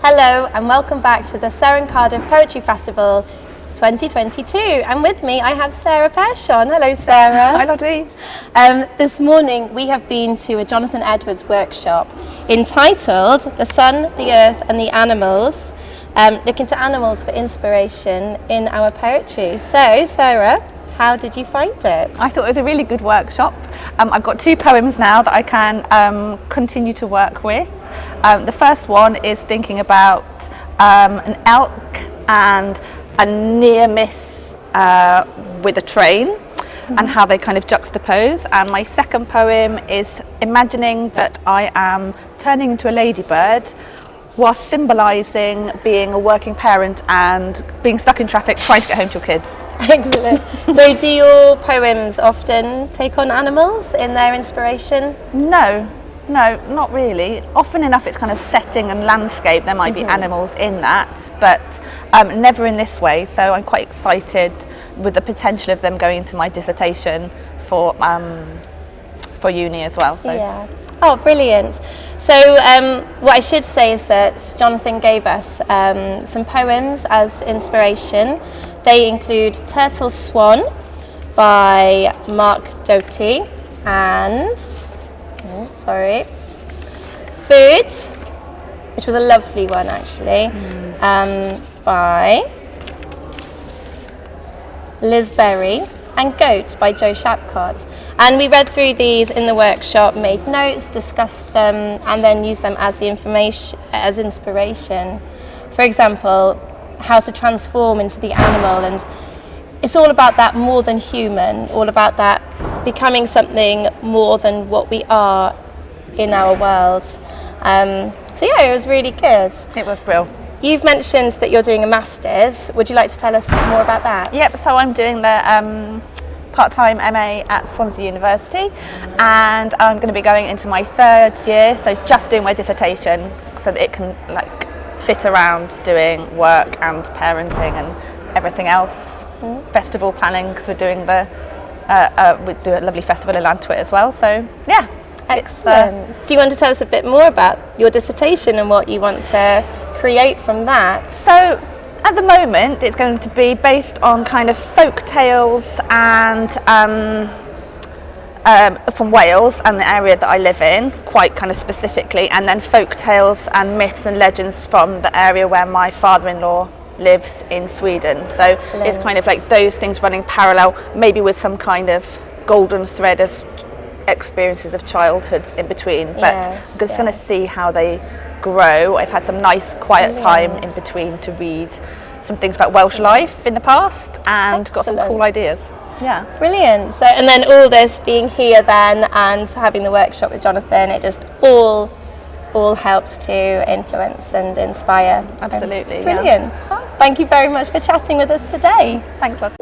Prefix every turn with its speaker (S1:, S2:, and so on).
S1: Hello and welcome back to the Sarah Cardiff Poetry Festival 2022, and with me I have Sarah Persson. Hello Sarah.
S2: Hi Lottie.
S1: This morning we have been to a Jonathan Edwards workshop entitled The Sun, the Earth and the Animals, looking to animals for inspiration in our poetry. So Sarah, how did you find it?
S2: I thought it was a really good workshop. I've got 2 poems now that I can continue to work with. The first one is thinking about an elk and a near miss with a train and how they kind of juxtapose. And my second poem is imagining that I am turning into a ladybird while symbolising being a working parent and being stuck in traffic trying to get home to your kids.
S1: Excellent. So do your poems often take on animals in their inspiration?
S2: No, not really. Often enough it's kind of setting and landscape. There might be animals in that, but never in this way. So I'm quite excited with the potential of them going into my dissertation for uni as well. So.
S1: Yeah. Oh, brilliant. So what I should say is that Jonathan gave us some poems as inspiration. They include Turtle Swan by Mark Doty and Birds, which was a lovely one actually, by Liz Berry, and Goat by Joe Shapcott. And we read through these in the workshop, made notes, discussed them, and then used them as the information as inspiration. For example, how to transform into the animal, and it's all about that more than human, all about that becoming something more than what we are in our world. So yeah, it was really good.
S2: It was brilliant.
S1: You've mentioned that you're doing a master's. Would you like to tell us more about that?
S2: Yep, so I'm doing the part-time MA at Swansea University, and I'm going to be going into my 3rd year, so just doing my dissertation so that it can fit around doing work and parenting and everything else. Festival planning, because we're doing we do a lovely festival in Llantwit as well, so yeah.
S1: Excellent. Do you want to tell us a bit more about your dissertation and what you want to create from that?
S2: So at the moment it's going to be based on kind of folk tales and from Wales and the area that I live in, quite kind of specifically, and then folk tales and myths and legends from the area where my father-in-law lives in Sweden. So
S1: Excellent.
S2: It's kind of like those things running parallel, maybe with some kind of golden thread of experiences of childhood in between, but I'm just going to see how they grow. I've had some nice quiet time in between to read some things about Welsh life in the past and got some cool ideas. Yeah.
S1: Brilliant. So, and then all this being here then and having the workshop with Jonathan, it just all helps to influence and inspire.
S2: Absolutely.
S1: Brilliant.
S2: Yeah.
S1: Thank you very much for chatting with us today.
S2: Thanks, love.